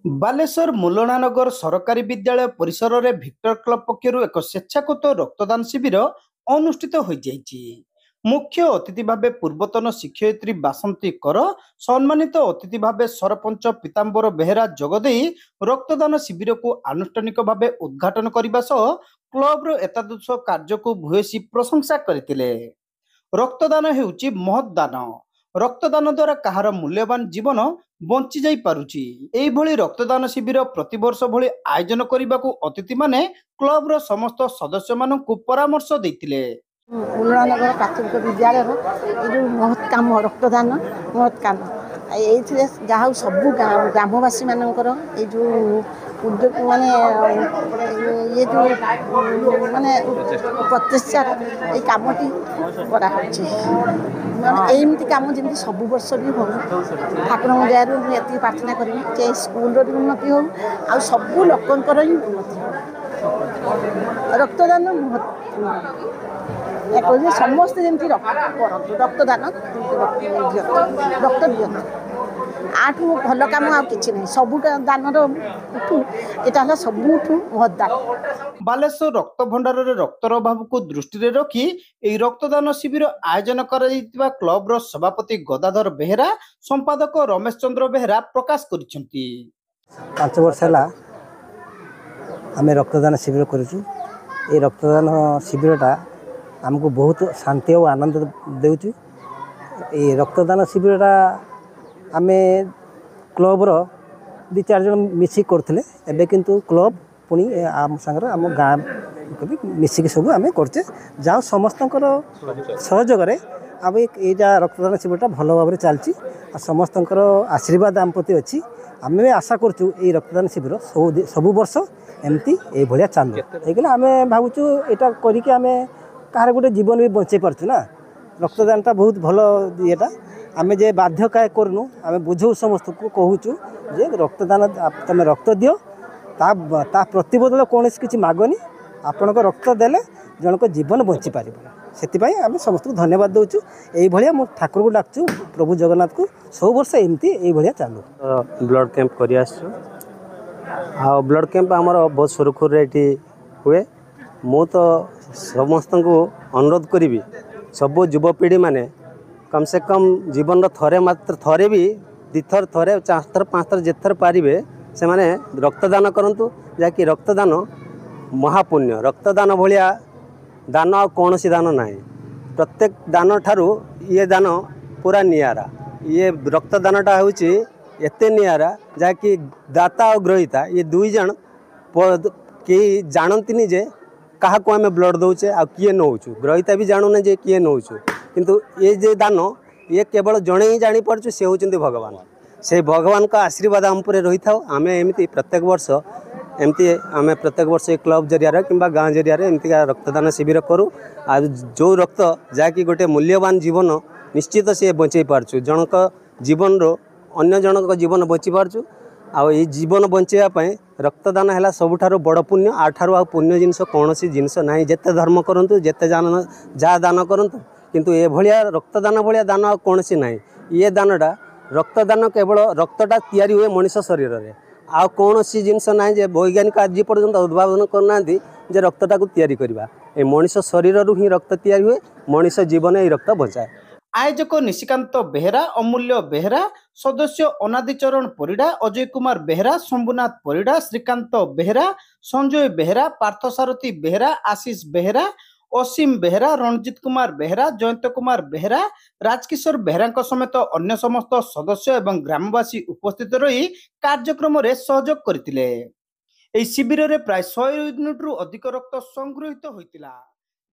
ବାଲେଶ୍ୱର ମୁଲଣାନଗର ସରକାରୀ ବିଦ୍ୟାଳୟ ପରିସରରେ ଭିକ୍ଟର କ୍ଲବ ପକ୍ଷରୁ ଏକ ସ୍ୱେଚ୍ଛାକୃତ ରକ୍ତଦାନ ଶିବିର ଅନୁଷ୍ଠିତ ହୋଇଯାଇଛି। ମୁଖ୍ୟ ଅତିଥି ଭାବେ ପୂର୍ବତନ ଶିକ୍ଷୟିତ୍ରୀ ବାସନ୍ତୀ କର, ସମ୍ମାନିତ ଅତିଥି ଭାବେ ସରପଞ୍ଚ ପୀତାମ୍ବର ବେହେରା ଯୋଗଦେଇ ରକ୍ତଦାନ ଶିବିରକୁ ଆନୁଷ୍ଠାନିକ ଭାବେ ଉଦ୍ଘାଟନ କରିବା ସହ କ୍ଲବର ଏତାଦୃଶ କାର୍ଯ୍ୟକୁ ଭୂୟସୀ ପ୍ରଶଂସା କରିଥିଲେ। ରକ୍ତଦାନ ହେଉଛି ମହତ୍ ଦାନ। ରକ୍ତଦାନ ଦ୍ୱାରା କାହାର ମୂଲ୍ୟବାନ ଜୀବନ ବଞ୍ଚି ଯାଇ ପାରୁଛି। ଏଇଭଳି ରକ୍ତଦାନ ଶିବିର ପ୍ରତିବର୍ଷ ଭଳି ଆୟୋଜନ କରିବାକୁ ଅତିଥିମାନେ କ୍ଲବର ସମସ୍ତ ସଦସ୍ୟମାନଙ୍କୁ ପରାମର୍ଶ ଦେଇଥିଲେ। ମୁଲଣାନଗର ପ୍ରାଥମିକ ବିଦ୍ୟାଳୟର ଏ ଯେଉଁ ମହତ୍ କାମ ରକ୍ତଦାନ ମହତ୍ କାମ ଏଇଥିରେ ଯାହା ହଉ ସବୁ ଗ୍ରାମବାସୀ ମାନଙ୍କର ଏଇ ଯେଉଁ ମାନେ ଇଏ ଯେଉଁ ମାନେ ପ୍ରଚେଷ୍ଟାର ଏଇ କାମଟି କରାହେଉଛି। ମାନେ ଏମିତି କାମ ଯେମିତି ସବୁ ବର୍ଷ ବି ହଉ, ଠାକୁରଙ୍କ ଦୟାରୁ ମୁଁ ଏତିକି ପ୍ରାର୍ଥନା କରିବି ଯେ ସ୍କୁଲର ବି ଉନ୍ନତି ହଉ ଆଉ ସବୁ ଲୋକଙ୍କର ହିଁ ଉନ୍ନତି ହଉ। ରକ୍ତଦାନ କହିଲେ ସମସ୍ତେ ଯେମିତି କରନ୍ତୁ, ରକ୍ତଦାନ ରକ୍ତ ଦିଅନ୍ତୁ। ଆଠୁ ଭଲ କାମ ଆଉ କିଛି ନାହିଁ। ସବୁ ଦାନର ଏଇଟା ହେଲା ସବୁଠୁ ମହତ୍ ଦାନ। ବାଲେଶ୍ୱର ରକ୍ତ ଭଣ୍ଡାରରେ ରକ୍ତର ଅଭାବକୁ ଦୃଷ୍ଟିରେ ରଖି ଏହି ରକ୍ତଦାନ ଶିବିର ଆୟୋଜନ କରାଯାଇଥିବା କ୍ଲବର ସଭାପତି ଗଦାଧର ବେହେରା, ସମ୍ପାଦକ ରମେଶ ଚନ୍ଦ୍ର ବେହେରା ପ୍ରକାଶ କରିଛନ୍ତି। 5 ବର୍ଷ ହେଲା ଆମେ ରକ୍ତଦାନ ଶିବିର କରୁଛୁ। ଏ ରକ୍ତଦାନ ଶିବିରଟା ଆମକୁ ବହୁତ ଶାନ୍ତି ଓ ଆନନ୍ଦ ଦେଉଛି। ଏ ରକ୍ତଦାନ ଶିବିରଟା ଆମେ କ୍ଲବର 2-4 ଜଣ ମିଶିକି କରୁଥିଲେ। ଏବେ କିନ୍ତୁ କ୍ଲବ ପୁଣି ଆମ ସାଙ୍ଗରେ ଆମ ଗାଁ ବି ମିଶିକି ସବୁ ଆମେ କରୁଛେ। ଯାହା ସମସ୍ତଙ୍କର ସହଯୋଗରେ ଆମେ ଏଇଟା ରକ୍ତଦାନ ଶିବିରଟା ଭଲ ଭାବରେ ଚାଲିଛି। ଆଉ ସମସ୍ତଙ୍କର ଆଶୀର୍ବାଦ ଆମ ପ୍ରତି ଅଛି। ଆମେ ବି ଆଶା କରୁଛୁ ଏଇ ରକ୍ତଦାନ ଶିବିର ସବୁ ବର୍ଷ ଏମିତି ଏଇଭଳିଆ ଚାଲୁ। ହେଇଗଲେ ଆମେ ଭାବୁଛୁ ଏଇଟା କରିକି ଆମେ କାହାର ଗୋଟେ ଜୀବନ ବି ବଞ୍ଚେଇ ପାରୁଛୁ ନା। ରକ୍ତଦାନଟା ବହୁତ ଭଲ ଇଏଟା। ଆମେ ଯେ ବାଧ୍ୟ କାहे କରୁନୁ, ଆମେ ବୁଝଉ ସମସ୍ତଙ୍କୁ କହୁଛୁ ଯେ ରକ୍ତଦାନ ତମେ ରକ୍ତ ଦିଅ, ତା ପ୍ରତିବଦଳ କୌଣସି କିଛି ମାଗନି। ଆପଣଙ୍କ ରକ୍ତ ଦେଲେ ଜଣଙ୍କ ଜୀବନ ବଞ୍ଚିପାରିବ। ସେଥିପାଇଁ ଆମେ ସମସ୍ତଙ୍କୁ ଧନ୍ୟବାଦ ଦେଉଛୁ। ଏଇଭଳିଆ ମୁଁ ଠାକୁରଙ୍କୁ ଡାକୁଛୁ, ପ୍ରଭୁ ଜଗନ୍ନାଥକୁ ସବୁ ବର୍ଷ ଏମିତି ଏଇଭଳିଆ ଚାଲୁ। ବ୍ଲଡ଼ କ୍ୟାମ୍ପ କରି ଆସିଛୁ। ଆଉ ବ୍ଲଡ଼ କ୍ୟାମ୍ପ ଆମର ବହୁତ ସୁରୁଖୁରୁରେ ଏଠି ହୁଏ। ମୁଁ ତ ସମସ୍ତଙ୍କୁ ଅନୁରୋଧ କରିବି, ସବୁ ଯୁବପିଢ଼ି ମାନେ କମ୍ ସେ କମ୍ ଜୀବନର ଥରେ ବି 2 ଥର, 4 ଥର, 5 ଥର ଯେତେଥର ପାରିବେ ସେମାନେ ରକ୍ତଦାନ କରନ୍ତୁ। ଯାହାକି ରକ୍ତଦାନ ମହାପୁଣ୍ୟ। ରକ୍ତଦାନ ଭଳିଆ ଦାନ ଆଉ କୌଣସି ଦାନ ନାହିଁ। ପ୍ରତ୍ୟେକ ଦାନ ଠାରୁ ଇଏ ଦାନ ପୁରା ନିଆରା। ଇଏ ରକ୍ତଦାନଟା ହେଉଛି ଏତେ ନିଆରା ଯାହାକି ଦାତା ଆଉ ଗ୍ରହୀତା ଇଏ 2 ଜଣ କେହି ଜାଣନ୍ତିନି ଯେ କାହାକୁ ଆମେ ବ୍ଲଡ଼ ଦେଉଛେ ଆଉ କିଏ ନେଉଛୁ। ଗ୍ରହୀତା ବି ଜାଣୁନେ ଯେ କିଏ ନେଉଛୁ। କିନ୍ତୁ ଏ ଯେ ଦାନ ଇଏ କେବଳ ଜଣେ ହିଁ ଜାଣିପାରୁଛୁ, ସେ ହେଉଛନ୍ତି ଭଗବାନ। ସେଇ ଭଗବାନଙ୍କ ଆଶୀର୍ବାଦ ଆମ ଉପରେ ରହିଥାଉ। ଆମେ ଏମିତି ପ୍ରତ୍ୟେକ ବର୍ଷ ଏ କ୍ଲବ ଜରିଆରେ କିମ୍ବା ଗାଁ ଜରିଆରେ ଏମିତିକା ରକ୍ତଦାନ ଶିବିର କରୁ। ଆଉ ଯେଉଁ ରକ୍ତ ଯାହାକି ଗୋଟେ ମୂଲ୍ୟବାନ ଜୀବନ ନିଶ୍ଚିତ ସିଏ ବଞ୍ଚେଇ ପାରୁଛୁ। ଜଣଙ୍କ ଜୀବନରୁ ଅନ୍ୟ ଜଣଙ୍କ ଜୀବନ ବଞ୍ଚି ପାରୁଛୁ। ଆଉ ଏଇ ଜୀବନ ବଞ୍ଚାଇବା ପାଇଁ ରକ୍ତଦାନ ହେଲା ସବୁଠାରୁ ବଡ଼ ପୁଣ୍ୟ। ଆଠାରୁ ଆଉ ପୁଣ୍ୟ ଜିନିଷ କୌଣସି ଜିନିଷ ନାହିଁ। ଯେତେ ଧର୍ମ କରନ୍ତୁ, ଯେତେ ଯାହା ଦାନ କରନ୍ତୁ, କିନ୍ତୁ ଏଭଳିଆ ରକ୍ତଦାନ ଭଳିଆ ଦାନ ଆଉ କୌଣସି ନାହିଁ। ଇଏ ଦାନଟା ରକ୍ତଦାନ କେବଳ ରକ୍ତଟା ତିଆରି ହୁଏ ମଣିଷ ଶରୀରରେ। ଆଉ କୌଣସି ଜିନିଷ ନାହିଁ ଯେ ବୈଜ୍ଞାନିକ ଆଜି ପର୍ଯ୍ୟନ୍ତ ଉଦ୍ଭାବନ କରୁନାହାନ୍ତି ଯେ ରକ୍ତଟାକୁ ତିଆରି କରିବା। ଏ ମଣିଷ ଶରୀରରୁ ହିଁ ରକ୍ତ ତିଆରି ହୁଏ। ମଣିଷ ଜୀବନ ଏଇ ରକ୍ତ ବଞ୍ଚାଏ। ଆୟୋଜକ ନିଶିକାନ୍ତ ବେହେରା, ଅମୂଲ୍ୟ ବେହେରା, ସଦସ୍ୟ ଅନାଦି ଚରଣ ପରିଡ଼ା, ଅଜୟ କୁମାର ବେହେରା, ଶମ୍ଭୁନାଥ ପରିଡ଼ା, ଶ୍ରୀକାନ୍ତ ବେହେରା, ସଞ୍ଜୟ ବେହେରା, ପାର୍ଥସାରଥୀ ବେହେରା, ଆଶିଷ ବେହେରା, ଅସୀମ ବେହେରା, ରଣଜିତ କୁମାର ବେହେରା, ଜୟନ୍ତ କୁମାର ବେହେରା, ରାଜକିଶୋର ବେହେରାଙ୍କ ସମେତ ଅନ୍ୟ ସମସ୍ତ ସଦସ୍ୟ ଏବଂ ଗ୍ରାମବାସୀ ଉପସ୍ଥିତ ରହି କାର୍ଯ୍ୟକ୍ରମରେ ସହଯୋଗ କରିଥିଲେ। ଏହି ଶିବିରରେ ପ୍ରାୟ 100 ୟୁନିଟ୍ରୁ ଅଧିକ ରକ୍ତ ସଂଗୃହୀତ ହୋଇଥିଲା।